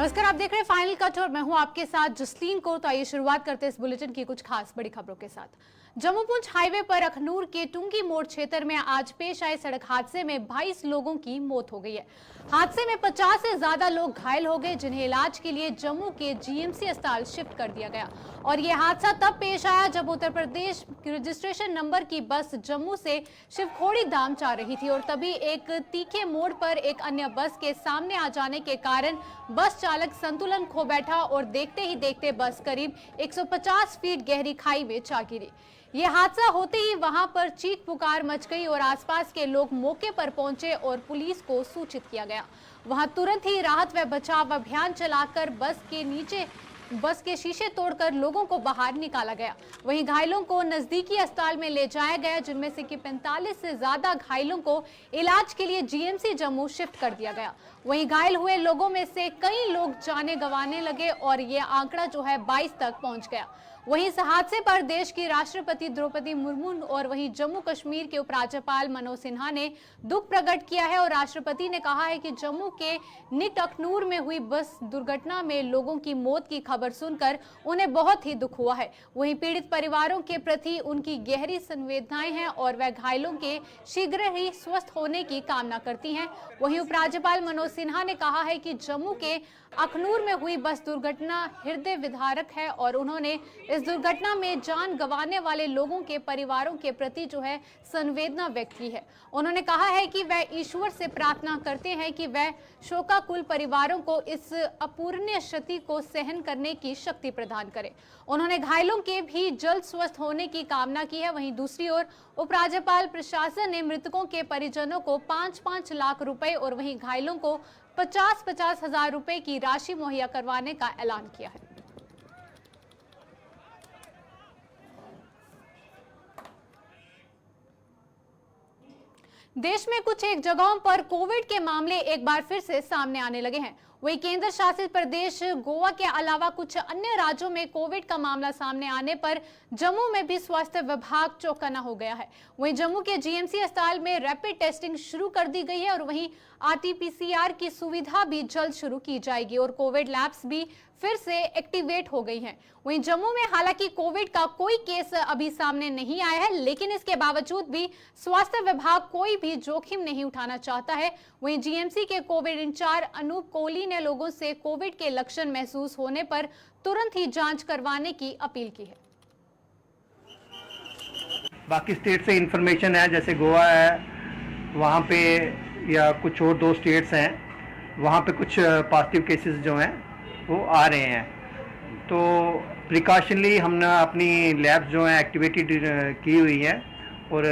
नमस्कार, आप देख रहे हैं फाइनल कट और मैं हूं आपके साथ जसलीन को। तो आइए शुरुआत करते हैं इस बुलेटिन की कुछ खास बड़ी खबरों के साथ। जम्मू पुंछ हाईवे पर अखनूर के टुंगी मोड़ क्षेत्र में आज पेश आए सड़क हादसे में 22 लोगों की मौत हो गई है। हादसे में 50 से ज्यादा लोग घायल हो गए, जिन्हें इलाज के लिए जम्मू के जीएमसी अस्पताल शिफ्ट कर दिया गया। और यह हादसा तब पेश आया जब उत्तर प्रदेश रजिस्ट्रेशन नंबर की बस जम्मू से शिवखोड़ी धाम जा रही थी और तभी एक तीखे मोड़ पर एक अन्य बस के सामने आ जाने के कारण बस चालक संतुलन खो बैठा और देखते ही देखते बस करीब 150 फीट गहरी खाई में जा गिरी। यह हादसा होते ही वहां पर चीख पुकार मच गई और आसपास के लोग मौके पर पहुंचे और पुलिस को सूचित किया गया। वहां तुरंत ही राहत व बचाव अभियान चलाकर बस के शीशे तोड़कर लोगों को बाहर निकाला गया। वहीं घायलों को नजदीकी अस्पताल में ले जाया गया, जिनमें से कि 45 से ज्यादा घायलों को इलाज के लिए जीएमसी जम्मू शिफ्ट कर दिया गया। वहीं घायल हुए लोगों में से कई लोग जाने गंवाने लगे और ये आंकड़ा जो है 22 तक पहुंच गया। वहीं इस हादसे पर देश की राष्ट्रपति द्रौपदी मुर्मू और वहीं जम्मू कश्मीर के उपराज्यपाल मनोज सिन्हा ने दुख प्रकट किया है और राष्ट्रपति ने कहा है कि जम्मू के निट अखनूर में हुई बस दुर्घटना में लोगों की मौत की खबर सुनकर उन्हें बहुत ही दुख हुआ है। वहीं पीड़ित परिवारों के प्रति उनकी गहरी संवेदनाएं हैं और वह घायलों के शीघ्र ही स्वस्थ होने की कामना करती हैं। वहीं उपराज्यपाल मनोज सिन्हा ने कहा है कि जम्मू के अखनूर में हुई बस दुर्घटना हृदय विदारक है और उन्होंने इस दुर्घटना में जान गंवाने वाले लोगों के परिवारों के प्रति जो है संवेदना व्यक्त की है। उन्होंने कहा है कि वह ईश्वर से प्रार्थना करते हैं कि वह शोकाकुल परिवारों को इस अपूरणीय क्षति को सहन करने की शक्ति प्रदान करे। उन्होंने घायलों के भी जल्द स्वस्थ होने की कामना की है। वहीं दूसरी ओर उपराज्यपाल प्रशासन ने मृतकों के परिजनों को 5-5 लाख रुपए और वहीं घायलों को 50-50 हजार रुपए की राशि मुहैया करवाने का ऐलान किया है। देश में कुछ एक जगहों पर कोविड के मामले एक बार फिर से सामने आने लगे हैं। वहीं केंद्र शासित प्रदेश गोवा के अलावा कुछ अन्य राज्यों में कोविड का मामला सामने आने पर जम्मू में भी स्वास्थ्य विभाग चौकन्ना हो गया है। वहीं जम्मू के जीएमसी अस्पताल में रैपिड टेस्टिंग शुरू कर दी गई है और वहीं आरटीपीसीआर की सुविधा भी जल्द शुरू की जाएगी और कोविड लैब्स भी फिर से एक्टिवेट हो गई हैं। वहीं जम्मू में हालांकि कोविड का कोई केस अभी सामने नहीं आया है, लेकिन इसके बावजूद भी स्वास्थ्य विभाग कोई भी जोखिम नहीं उठाना चाहता है। वहीं जीएमसी के कोविड इंचार्ज अनूप कोहली ने लोगों से कोविड के लक्षण महसूस होने पर तुरंत ही जांच करवाने की अपील की है। बाकी स्टेट से इंफॉर्मेशन है, जैसे गोवा है वहाँ पे या कुछ और 2 स्टेट्स हैं, वहाँ पे कुछ पॉजिटिव केसेस जो हैं वो आ रहे हैं। तो प्रिकॉशनली हमने अपनी लैब्स जो हैं एक्टिवेटेड की हुई हैं और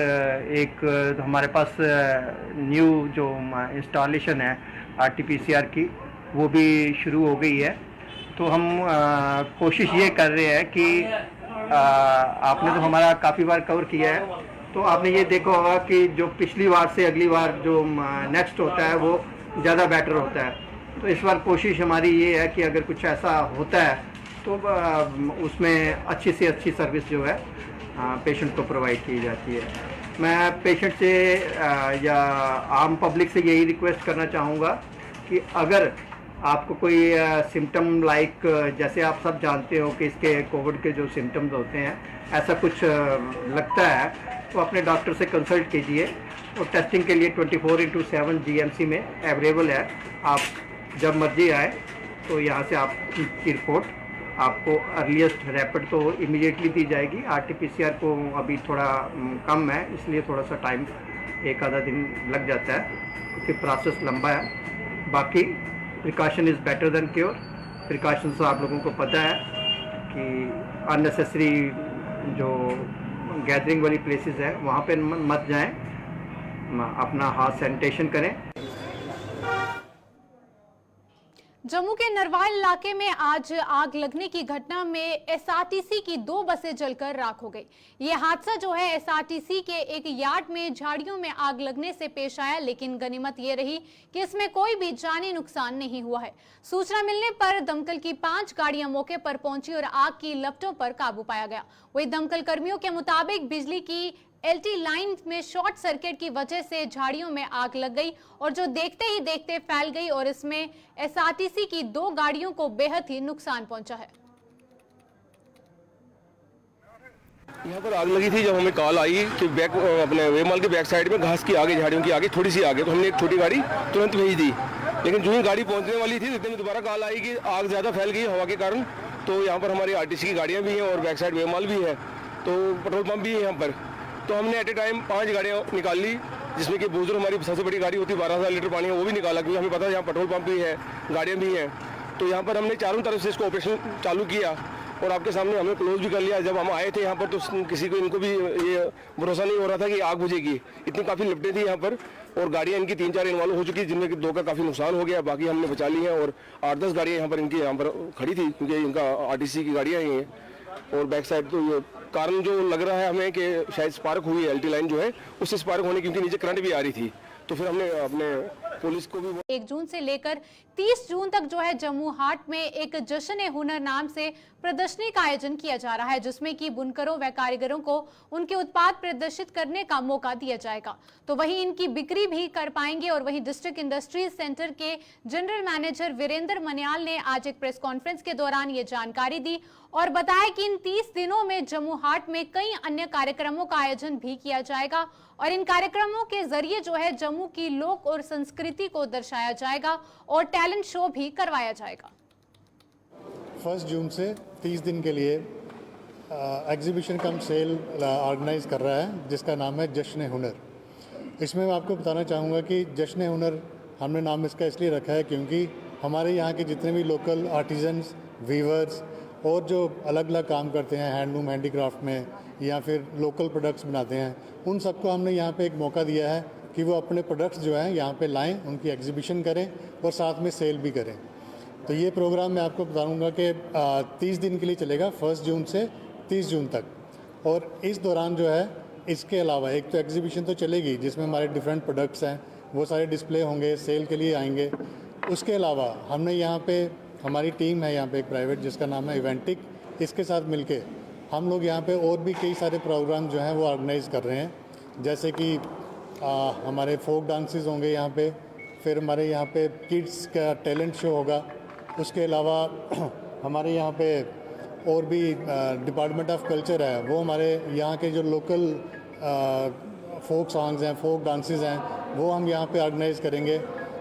एक हमारे पास न्यू जो इंस्टॉलेशन है आरटीपीसीआर की वो भी शुरू हो गई है। तो हम कोशिश ये कर रहे हैं कि आपने तो हमारा काफ़ी बार कवर किया है, तो आपने ये देखा होगा कि जो पिछली बार से अगली बार जो नेक्स्ट होता है वो ज़्यादा बेटर होता है। तो इस बार कोशिश हमारी ये है कि अगर कुछ ऐसा होता है तो उसमें अच्छी से अच्छी सर्विस जो है पेशेंट को प्रोवाइड की जाती है। मैं पेशेंट से या आम पब्लिक से यही रिक्वेस्ट करना चाहूँगा कि अगर आपको कोई सिम्टम लाइक जैसे आप सब जानते हो कि इसके कोविड के जो सिम्टम्स होते हैं ऐसा कुछ लगता है तो अपने डॉक्टर से कंसल्ट कीजिए और टेस्टिंग के लिए 24/7 जीएमसी में अवेलेबल है। आप जब मर्जी आए तो यहाँ से आपकी रिपोर्ट आपको अर्लीस्ट रैपिड तो इमीडिएटली दी जाएगी। आरटीपीसीआर को अभी थोड़ा कम है, इसलिए थोड़ा सा टाइम 1 आधा दिन लग जाता है क्योंकि प्रोसेस लंबा है। बाकी precaution is better than cure. Precaution तो आप लोगों को पता है कि अननेसेसरी जो गैदरिंग वाली प्लेसेस है वहाँ पे मत जाएं, अपना हाथ सैनिटेशन करें। जम्मू के नरवाल इलाके में आज आग लगने की घटना में एसआरटीसी की 2 बसें जलकर राख हो गई। ये हादसा जो है एसआरटीसी के एक यार्ड में झाड़ियों में आग लगने से पेश आया, लेकिन गनीमत ये रही कि इसमें कोई भी जानी नुकसान नहीं हुआ है। सूचना मिलने पर दमकल की 5 गाड़ियां मौके पर पहुंची और आग की लपटों पर काबू पाया गया। वहीं दमकल कर्मियों के मुताबिक बिजली की एलटी लाइन में शॉर्ट सर्किट की वजह से झाड़ियों में आग लग गई और जो देखते ही देखते फैल गई और इसमें एसआरटीसी की 2 गाड़ियों को बेहद ही नुकसान पहुंचा है। यहाँ पर आग लगी थी जब हमें कॉल आई कि अपने वेमाल के बैक साइड में घास की आगे, झाड़ियों की आगे, थोड़ी सी आगे, तो हमने एक छोटी गाड़ी तुरंत भेज दी। लेकिन जो ही गाड़ी पहुँचने वाली थी इतने में दोबारा कॉल आई कि आग ज़्यादा फैल गई हवा के कारण। तो यहाँ पर हमारी आरटीसी की गाड़ियाँ भी हैं और बैक साइड वेमाल भी है, तो पेट्रोल पंप भी है यहाँ पर। तो हमने एट ए टाइम 5 गाड़ियाँ निकाल ली, जिसमें कि बूजर हमारी सबसे बड़ी गाड़ी होती है 12,000 लीटर पानी है, वो भी निकाला, क्योंकि हमें पता है यहाँ पेट्रोल पंप भी है, गाड़ियाँ भी हैं। तो यहाँ पर हमने चारों तरफ से इसको ऑपरेशन चालू किया और आपके सामने हमने क्लोज भी कर लिया। जब हम आए थे यहाँ पर तो किसी को इनको भी ये भरोसा नहीं हो रहा था कि आग बुझेगी, इतनी काफ़ी लिपटें थी यहाँ पर। और गाड़ियाँ इनकी 3-4 इन्वॉल्व हो चुकी, जिनमें कि 2 का काफ़ी नुकसान हो गया, बाकी हमने बचा ली हैं। और 8-10 गाड़ियाँ यहाँ पर खड़ी थी, क्योंकि इनका आरटीसी की गाड़ियाँ ही हैं। और बैक साइड तो ये कारण जो लग रहा है हमें कि शायद स्पार्क हुई है, एलटी लाइन जो है उससे स्पार्क होने की, क्योंकि नीचे करंट भी आ रही थी। तो फिर हमने अपने पुलिस को भी 1 जून से लेकर 30 जून तक जो है जम्मू हाट में एक जश्न हुनर नाम से प्रदर्शनी का आयोजन किया जा रहा है, जिसमें कि बुनकरों व कारीगरों को उनके उत्पाद प्रदर्शित करने का मौका दिया जाएगा। तो वहीं इनकी बिक्री भी कर पाएंगे। और वहीं डिस्ट्रिक्ट इंडस्ट्रीज सेंटर के जनरल मैनेजर वीरेंद्र मन्याल ने आज एक प्रेस कॉन्फ्रेंस के दौरान ये जानकारी दी और बताया कि इन 30 दिनों में जम्मू हाट में कई अन्य कार्यक्रमों का आयोजन भी किया जाएगा और इन कार्यक्रमों के जरिए जो है जम्मू की लोक और संस्कृति को दर्शाया जाएगा और टैलेंट शो भी करवाया जाएगा। 1 जून से 30 दिन के लिए एग्जीबिशन कम सेल ऑर्गेनाइज कर रहा है, जिसका नाम है जश्न हुनर। इसमें मैं आपको बताना चाहूँगा कि जश्न हुनर हमने नाम इसका इसलिए रखा है क्योंकि हमारे यहाँ के जितने भी लोकल आर्टिजन्स, वीवर्स और जो अलग अलग काम करते हैं हैंडलूम, हैंडीक्राफ्ट में या फिर लोकल प्रोडक्ट्स बनाते हैं, उन सबको हमने यहाँ पे एक मौका दिया है कि वो अपने प्रोडक्ट्स जो हैं यहाँ पे लाएं, उनकी एग्जीबिशन करें और साथ में सेल भी करें। तो ये प्रोग्राम मैं आपको बताऊंगा कि 30 दिन के लिए चलेगा, 1 जून से 30 जून तक। और इस दौरान जो है इसके अलावा एक तो एग्जीबिशन तो चलेगी जिसमें हमारे डिफरेंट प्रोडक्ट्स हैं, वो सारे डिस्प्ले होंगे, सेल के लिए आएंगे। उसके अलावा हमने यहाँ पे हमारी टीम है यहाँ पे एक प्राइवेट, जिसका नाम है इवेंटिक, इसके साथ मिलके हम लोग यहाँ पे और भी कई सारे प्रोग्राम जो हैं वो ऑर्गेनाइज़ कर रहे हैं। जैसे कि हमारे फोक डांसेस होंगे यहाँ पे, फिर हमारे यहाँ पे किड्स का टैलेंट शो होगा। उसके अलावा हमारे यहाँ पे और भी डिपार्टमेंट ऑफ कल्चर है, वो हमारे यहाँ के जो लोकल फोक सॉन्ग्स हैं, फोक डांसेस हैं, वो हम यहाँ पे ऑर्गेनाइज़ करेंगे।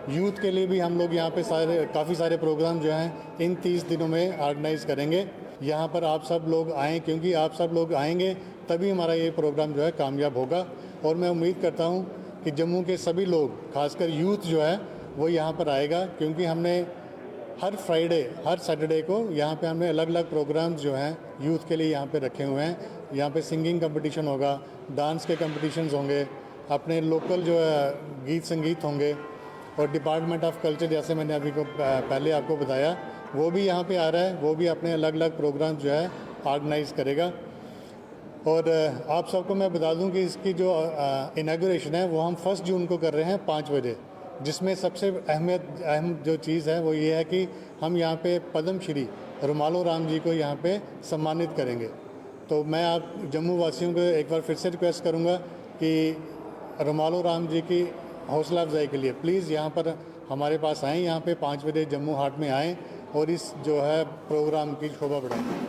यूथ के लिए भी हम लोग यहाँ पे काफ़ी सारे प्रोग्राम जो हैं इन 30 दिनों में ऑर्गेनाइज़ करेंगे। यहाँ पर आप सब लोग आएँ, क्योंकि आप सब लोग आएंगे तभी हमारा ये प्रोग्राम जो है कामयाब होगा। और मैं उम्मीद करता हूँ कि जम्मू के सभी लोग, खासकर यूथ जो है वो यहाँ पर आएगा, क्योंकि हमने हर फ्राइडे, हर सैटरडे को यहाँ पे हमने अलग अलग प्रोग्राम्स जो हैं यूथ के लिए यहाँ पे रखे हुए हैं। यहाँ पे सिंगिंग कंपटीशन होगा, डांस के कंपटीशंस होंगे, अपने लोकल जो है गीत संगीत होंगे, और डिपार्टमेंट ऑफ कल्चर जैसे मैंने अभी को पहले आपको बताया वो भी यहाँ पे आ रहा है, वो भी अपने अलग अलग प्रोग्राम जो है ऑर्गेनाइज़ करेगा। और आप सबको मैं बता दूं कि इसकी जो इनागुरेशन है वो हम 1 जून को कर रहे हैं 5 बजे, जिसमें सबसे अहम जो चीज़ है वो ये है कि हम यहाँ पे पद्म श्री रुमालो राम जी को यहाँ पे सम्मानित करेंगे। तो मैं आप जम्मू वासियों को एक बार फिर से रिक्वेस्ट करूँगा कि रुमालो राम जी की हौसला अफजाई के लिए प्लीज़ यहाँ पर हमारे पास आएँ, यहाँ पे 5 बजे जम्मू हाट में आएँ और इस जो है प्रोग्राम की शोभा बढ़ाएँ।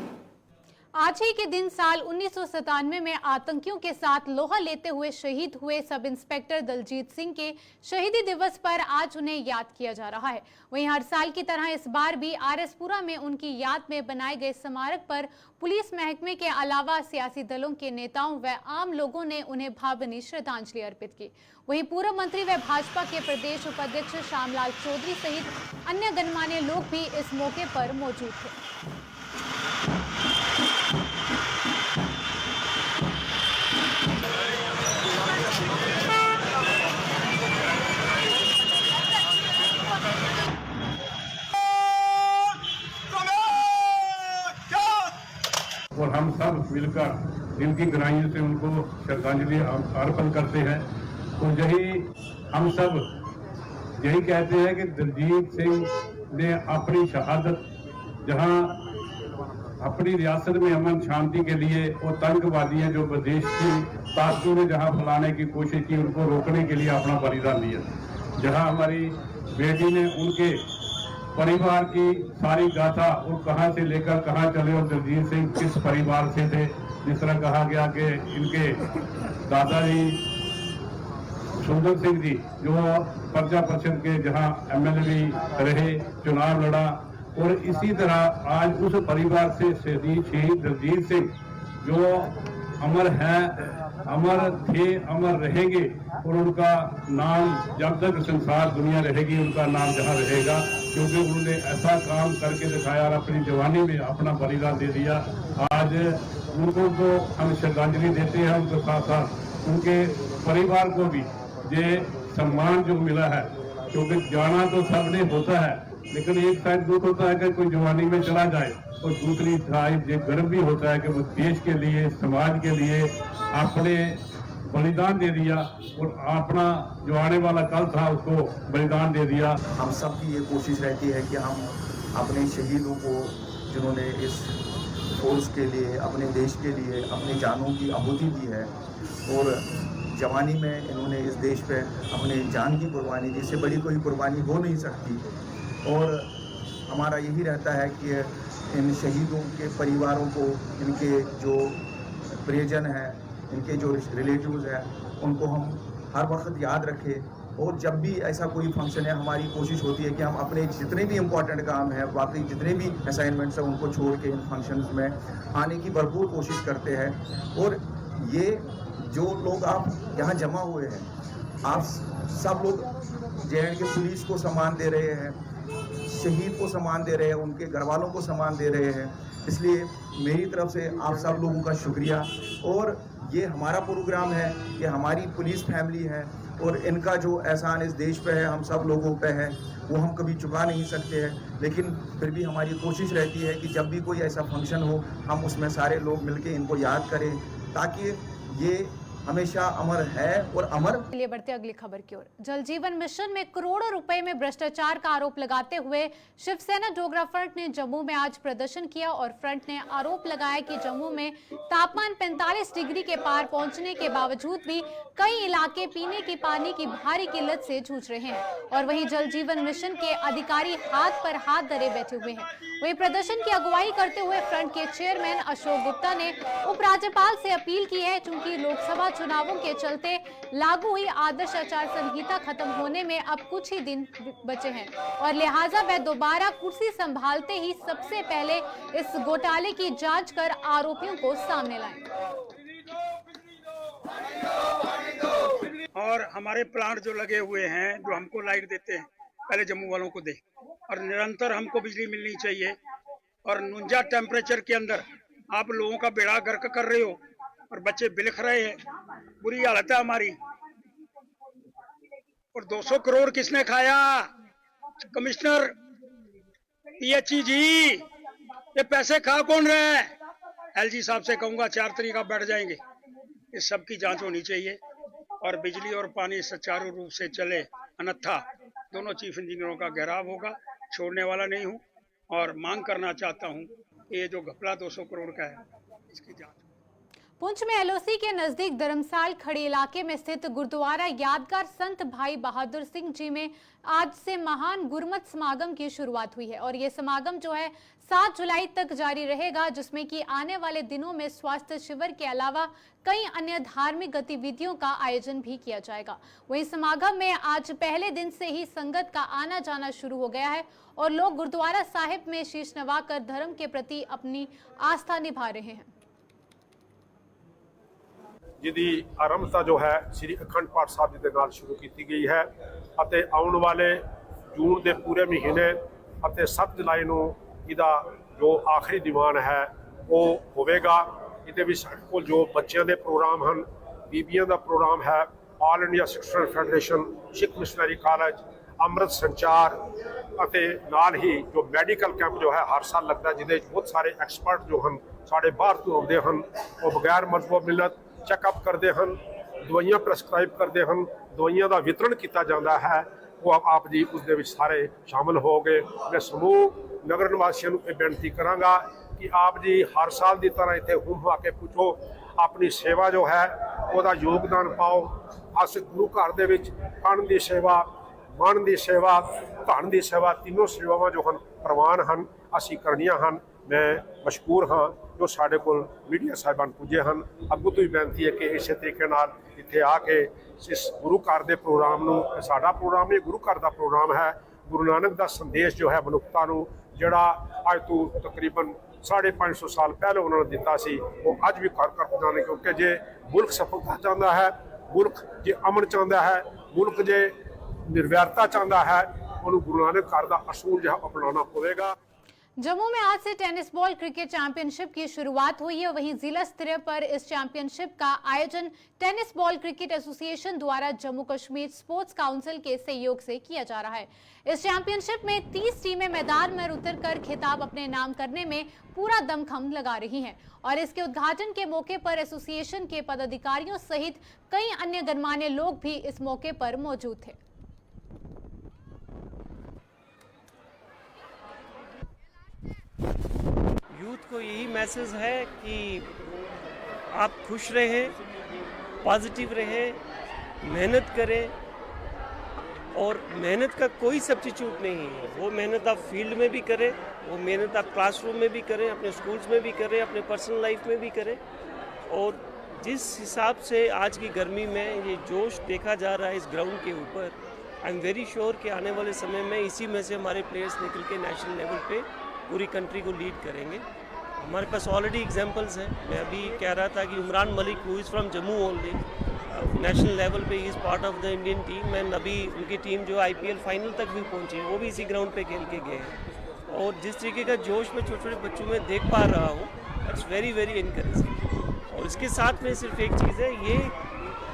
आज ही के दिन साल 1997 में आतंकियों के साथ लोहा लेते हुए शहीद हुए सब इंस्पेक्टर दलजीत सिंह के शहीदी दिवस पर आज उन्हें याद किया जा रहा है। वहीं हर साल की तरह इस बार भी आरएसपुरा में उनकी याद में बनाए गए स्मारक पर पुलिस महकमे के अलावा सियासी दलों के नेताओं व आम लोगों ने उन्हें भावभीनी श्रद्धांजलि अर्पित की। वहीं पूर्व मंत्री व भाजपा के प्रदेश उपाध्यक्ष श्यामलाल चौधरी सहित अन्य गणमान्य लोग भी इस मौके पर मौजूद थे। और हम सब मिलकर दिल की गहराइयों से उनको श्रद्धांजलि अर्पण करते हैं। तो यही हम सब यही कहते हैं कि दलजीत सिंह ने अपनी शहादत जहां अपनी रियासत में अमन शांति के लिए वो आतंकवादी हैं जो विदेश की ताकतों ने जहां फैलाने की कोशिश की, उनको रोकने के लिए अपना बलिदान दिया। जहां हमारी बेटी ने उनके परिवार की सारी गाथा और कहां से लेकर कहां चले और जगजीत सिंह किस परिवार से थे, जिस तरह कहा गया कि इनके दादाजी सुंदर सिंह जी जो प्रजा परिषद के जहां एमएलए भी रहे, चुनाव लड़ा, और इसी तरह आज उस परिवार से शहीद जगजीत सिंह जो अमर है, अमर थे, अमर रहेंगे, और उनका नाम जब तक संसार दुनिया रहेगी उनका नाम जहां रहेगा, क्योंकि उन्होंने ऐसा काम करके दिखाया और अपनी जवानी में अपना बलिदान दे दिया। आज उनको तो हम श्रद्धांजलि देते हैं, उनके साथ साथ उनके परिवार को भी ये सम्मान जो मिला है, क्योंकि जाना तो सबने होता है, लेकिन एक साइड दुख होता है कि कोई जवानी में चला जाए, और दूसरी साइड ये गर्व भी होता है कि वो देश के लिए, समाज के लिए अपने बलिदान दे दिया और अपना जो आने वाला कल था उसको बलिदान दे दिया। हम सब की ये कोशिश रहती है कि हम अपने शहीदों को, जिन्होंने इस फोर्स के लिए, अपने देश के लिए अपनी जानों की आहुति दी है, और जवानी में इन्होंने इस देश पे अपने जान की कुर्बानी दी, इससे बड़ी कोई कुर्बानी हो नहीं सकती। और हमारा यही रहता है कि इन शहीदों के परिवारों को, इनके जो प्रियजन हैं, इनके जो रिलेटिव्स हैं, उनको हम हर वक्त याद रखें। और जब भी ऐसा कोई फंक्शन है, हमारी कोशिश होती है कि हम अपने जितने भी इम्पोर्टेंट काम हैं, बाकी जितने भी असाइनमेंट्स हैं, उनको छोड़ के इन फंक्शंस में आने की भरपूर कोशिश करते हैं। और ये जो लोग आप यहाँ जमा हुए हैं, आप सब लोग JNK पुलिस को सम्मान दे रहे हैं, शहीद को सम्मान दे रहे हैं, उनके घर वालों को सम्मान दे रहे हैं। इसलिए मेरी तरफ से आप सब लोगों का शुक्रिया। और ये हमारा प्रोग्राम है, ये हमारी पुलिस फैमिली है, और इनका जो एहसान इस देश पे है, हम सब लोगों पे है, वो हम कभी चुका नहीं सकते हैं। लेकिन फिर भी हमारी कोशिश रहती है कि जब भी कोई ऐसा फंक्शन हो, हम उसमें सारे लोग मिलके इनको याद करें, ताकि ये हमेशा अमर है और अमर। चलिए बढ़ते अगली खबर की ओर। जल जीवन मिशन में करोड़ों रुपए में भ्रष्टाचार का आरोप लगाते हुए शिवसेना डोगरा फ्रंट ने जम्मू में आज प्रदर्शन किया, और फ्रंट ने आरोप लगाया कि जम्मू में तापमान 45 डिग्री के पार पहुंचने के बावजूद भी कई इलाके पीने के पानी की भारी किल्लत से जूझ रहे हैं, और वहीं जल जीवन मिशन के अधिकारी हाथ पर हाथ धरे बैठे हुए हैं। वहीं प्रदर्शन की अगुवाई करते हुए फ्रंट के चेयरमैन अशोक गुप्ता ने उपराज्यपाल से अपील की है, चूंकि लोकसभा चुनावों के चलते लागू हुई आदर्श आचार संहिता खत्म होने में अब कुछ ही दिन बचे हैं, और लिहाजा वह दोबारा कुर्सी संभालते ही सबसे पहले इस घोटाले की जांच कर आरोपियों को सामने लाएं। और हमारे प्लांट जो लगे हुए हैं, जो हमको लाइट देते हैं, पहले जम्मू वालों को दे, और निरंतर हमको बिजली मिलनी चाहिए। और 49 टेम्परेचर के अंदर आप लोगों का बेड़ा गर्क कर रहे हो, और बच्चे बिलख रहे हैं, बुरी हालत है हमारी। और 200 करोड़ किसने खाया? कमिश्नर PHE जी, ये पैसे खा कौन रहे हैं? LG साहब से कहूंगा 4 तरीका बैठ जाएंगे। इस सब की जांच होनी चाहिए, और बिजली और पानी सुचारू रूप से चले, अन्यथा दोनों चीफ इंजीनियरों का घेराव होगा। छोड़ने वाला नहीं हूं, और मांग करना चाहता हूं, ये जो घपला 200 करोड़ का है, इसकी जांच। पुंछ में LOC के नजदीक धर्मसाल खड़ी इलाके में स्थित गुरुद्वारा यादगार संत भाई बहादुर सिंह जी में आज से महान गुरमत समागम की शुरुआत हुई है, और ये समागम जो है 7 जुलाई तक जारी रहेगा, जिसमें कि आने वाले दिनों में स्वास्थ्य शिविर के अलावा कई अन्य धार्मिक गतिविधियों का आयोजन भी किया जाएगा। वहीं समागम में आज पहले दिन से ही संगत का आना जाना शुरू हो गया है, और लोग गुरुद्वारा साहिब में शीश नवाकर धर्म के प्रति अपनी आस्था निभा रहे हैं। जिहदी आरंभता जो है श्री अखंड पाठ साहब जी के नाल शुरू की गई है, ਅਤੇ आने वाले जून के पूरे महीने ਅਤੇ 7 जुलाई ਨੂੰ ਇਹਦਾ जो आखिरी दीवान है वो होवेगा। ਇਹਦੇ ਵਿੱਚ ਸਾਡੇ ਕੋਲ जो ਬੱਚਿਆਂ ਦੇ ਪ੍ਰੋਗਰਾਮ ਹਨ, ਬੀਬੀਆਂ ਦਾ ਪ੍ਰੋਗਰਾਮ ਹੈ, ਆਲ ਇੰਡੀਆ ਸਿੱਖ ਸਟੂਡੈਂਟ ਫੈਡਰੇਸ਼ਨ, ਸਿੱਖ ਮਿਸ਼ਨਰੀ ਕਾਲਜ, ਅੰਮ੍ਰਿਤ ਸੰਚਾਰ, ਅਤੇ ਨਾਲ ਹੀ जो ਮੈਡੀਕਲ ਕੈਂਪ जो है हर साल लगता है, ਜਿਹਦੇ बहुत सारे एक्सपर्ट जो ਹਨ ਸਾਡੇ ਬਾਹਰ ਤੋਂ ਆਉਂਦੇ ਹਨ, ਉਹ ਬਗੈਰ ਮਜ਼ਬੂਤ ਮਿਲਤ चैकअप करते हैं, दवाइयां प्रिस्क्राइब करते हैं, दवाइयां का वितरण किया जाता है। वो आप जी उस सारे शामिल हो गए। मैं समूह नगर निवासियों को बेनती करांगा कि आप जी हर साल की तरह इतने हुम आके पूछो, अपनी सेवा जो है ਉਹਦਾ योगदान पाओ। अस गुरु घर ਦੇ ਵਿੱਚ ਕਣ ਦੀ सेवा, मन की सेवा, धन की सेवा, तीनों सेवावां जो हैं प्रवान हैं असी करनियां हैं। मैं मशकूर हाँ जो साढ़े को मीडिया साहिबान पुजे हैं। अगों तो ही बेनती है कि इस तरीके नाल इत्थे आके इस गुरु घर के प्रोग्राम नूं, साडा प्रोग्राम नहीं गुरु घर का प्रोग्राम है, गुरु नानक का संदेश जो है मनुखता नूं जिहड़ा अज तो तकरीबन 550 साल पहले उन्होंने दिता सी, वो अज भी घर घर पहुँचाने। क्योंकि जे मुल्क सफलता चाहता है, मुल्क जे अमन चाहता है, मुल्क जे निर्वैरता चाहता है, उन्होंने गुरु नानक घर का असूल जो है अपनाना होगा। जम्मू में आज से टेनिस बॉल क्रिकेट चैंपियनशिप की शुरुआत हुई है। वहीं जिला स्तर पर इस चैंपियनशिप का आयोजन टेनिस बॉल क्रिकेट एसोसिएशन द्वारा जम्मू कश्मीर स्पोर्ट्स काउंसिल के सहयोग से किया जा रहा है। इस चैंपियनशिप में 30 टीमें मैदान में उतरकर खिताब अपने नाम करने में पूरा दमखम लगा रही हैं और इसके उद्घाटन के मौके पर एसोसिएशन के पदाधिकारियों सहित कई अन्य गणमान्य लोग भी इस मौके पर मौजूद थे। यूथ को यही मैसेज है कि आप खुश रहें, पॉजिटिव रहें, मेहनत करें और मेहनत का कोई सब्स्टिट्यूट नहीं है। वो मेहनत आप फील्ड में भी करें, वो मेहनत आप क्लासरूम में भी करें, अपने स्कूल्स में भी करें, अपने पर्सनल लाइफ में भी करें। और जिस हिसाब से आज की गर्मी में ये जोश देखा जा रहा है इस ग्राउंड के ऊपर, आई एम वेरी श्योर कि आने वाले समय में इसी में से हमारे प्लेयर्स निकल के नेशनल लेवल पे पूरी कंट्री को लीड करेंगे। हमारे पास ऑलरेडी एग्जांपल्स हैं। मैं अभी कह रहा था कि Umran Malik who is from Jammu only, national level पे he is part of the Indian team and अभी उनकी टीम जो IPL फाइनल तक भी पहुंची, वो भी इसी ग्राउंड पे खेल के गए हैं। और जिस तरीके का जोश मैं छोटे छोटे बच्चों में देख पा रहा हूँ, इट्स वेरी वेरी इनकरेजिंग। और इसके साथ में सिर्फ एक चीज़ है, ये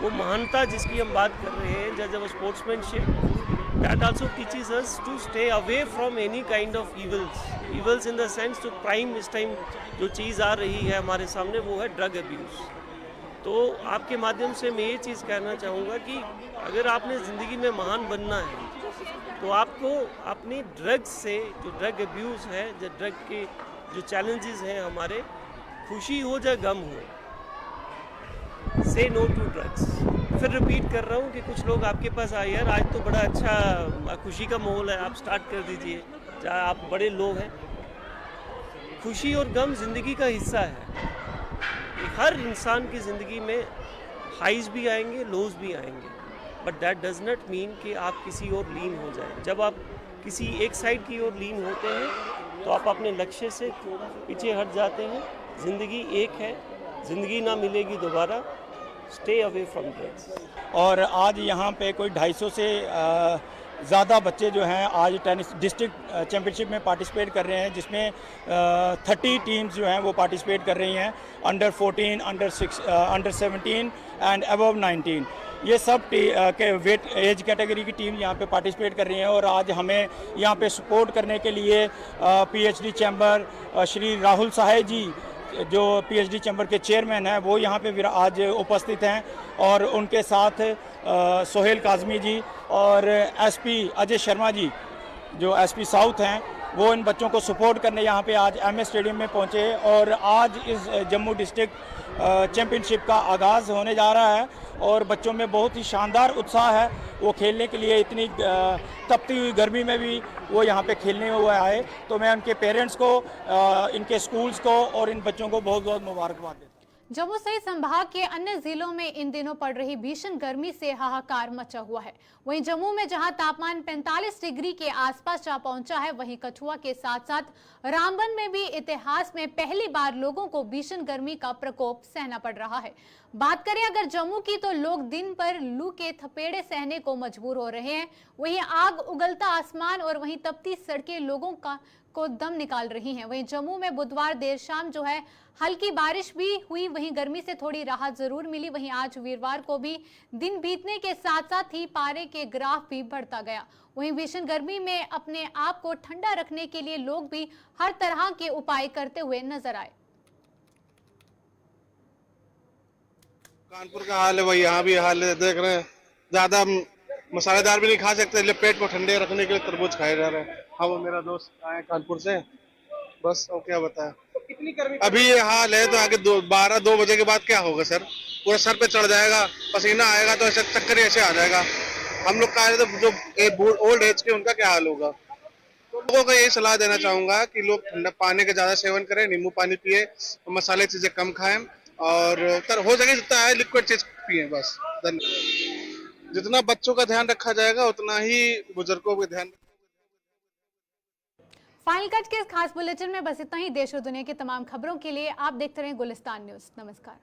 वो महानता जिसकी हम बात कर रहे हैं, जब sportsmanship, that also teaches us to stay away from any kind of evils in the sense to crime। इस टाइम जो चीज़ आ रही है हमारे सामने वो है ड्रग अब्यूज़। तो आपके माध्यम से मैं ये चीज़ कहना चाहूँगा कि अगर आपने ज़िंदगी में महान बनना है तो आपको अपनी ड्रग्स से, जो ड्रग अब्यूज़ है, जो ड्रग के जो चैलेंजेस हैं हमारे, खुशी हो या गम हो, से नो टू ड्रग्स। फिर रिपीट कर रहा हूँ कि कुछ लोग आपके पास आए, यार आज तो बड़ा अच्छा खुशी का माहौल है, आप स्टार्ट कर दीजिए, चाहे आप बड़े लोग हैं। खुशी और गम ज़िंदगी का हिस्सा है। हर इंसान की ज़िंदगी में हाइज भी आएंगे, लोज भी आएंगे, but that does not mean कि आप किसी और लीन हो जाएं। जब आप किसी एक साइड की ओर लीन होते हैं तो आप अपने लक्ष्य से पीछे हट जाते हैं। ज़िंदगी एक है, ज़िंदगी ना मिलेगी दोबारा। Stay away from drugs. और आज यहाँ पे कोई 250 से ज़्यादा बच्चे जो हैं आज टेनिस डिस्ट्रिक्ट चैम्पियनशिप में पार्टिसिपेट कर रहे हैं, जिसमें 30 टीम्स जो हैं वो पार्टिसिपेट कर रही हैं, अंडर 14, अंडर 17 एंड अबव 19। ये सब के वेट एज कैटेगरी की टीम यहाँ पे पार्टिसिपेट कर रही हैं। और आज हमें यहाँ पे सपोर्ट करने के लिए PhD चैम्बर श्री राहुल सहाय जी, जो PhD चैम्बर के चेयरमैन हैं, वो यहाँ पे आज उपस्थित हैं। और उनके साथ सोहेल काजमी जी और SP अजय शर्मा जी, जो SP साउथ हैं, वो इन बच्चों को सपोर्ट करने यहाँ पे आज MS स्टेडियम में पहुँचे। और आज इस जम्मू डिस्ट्रिक्ट चैम्पियनशिप का आगाज़ होने जा रहा है और बच्चों में बहुत ही शानदार उत्साह है। वो खेलने के लिए इतनी तपती हुई गर्मी में भी वो यहाँ पे खेलने हुए आए। तो मैं उनके पेरेंट्स को, इनके स्कूल्स को और इन बच्चों को बहुत बहुत मुबारकबाद देता हूँ। जम्मू सहित संभाग के अन्य जिलों में इन दिनों पड़ रही भीषण गर्मी से हाहाकार मचा हुआ है। वहीं जम्मू में जहां तापमान 45 डिग्री के आसपास जा पहुंचा है, वहीं कठुआ के साथ साथ रामबन में भी इतिहास में पहली बार लोगों को भीषण गर्मी का प्रकोप सहना पड़ रहा है। बात करें अगर जम्मू की, तो लोग दिन पर लू के थपेड़े सहने को मजबूर हो रहे हैं। वहीं आग, उगलता आसमान और वहीं तपती सड़कें लोगों को दम निकाल रही हैं। वहीं जम्मू में बुधवार देर शाम जो है हल्की बारिश भी हुई, वहीं गर्मी से थोड़ी राहत जरूर मिली। वहीं आज वीरवार को भी दिन बीतने के साथ साथ ही पारे के ग्राफ भी बढ़ता गया। वहीं भीषण गर्मी में अपने आप को ठंडा रखने के लिए लोग भी हर तरह के उपाय करते हुए नजर आए। कानपुर का हाल है, वही यहाँ भी हाल है, देख रहे हैं। ज्यादा मसालेदार भी नहीं खा सकते, इसलिए पेट को ठंडे रखने के लिए तरबूज खाए जा रहे हैं। हाँ, वो मेरा दोस्त आए कानपुर से, बस और क्या बताएं। इतनी गर्मी अभी ये हाल है तो आगे 2 बजे के बाद क्या होगा सर? पूरा सर पे चढ़ जाएगा, पसीना आएगा तो ऐसे चक्कर ऐसे आ जाएगा। हम लोग का तो जो ओल्ड एज के उनका क्या हाल होगा? लोगों को यही सलाह देना चाहूंगा कि लोग ठंडा पानी का ज्यादा सेवन करें, नींबू पानी पिए, मसाले चीजें कम खाएं और हो सके जितना है लिक्विड चीज पिए बस। जितना बच्चों का ध्यान रखा जाएगा उतना ही बुजुर्गों का ध्यान। फाइनल कट के इस खास बुलेटिन में बस इतना ही। देश और दुनिया की तमाम खबरों के लिए आप देखते रहें गुलिस्तान न्यूज। नमस्कार।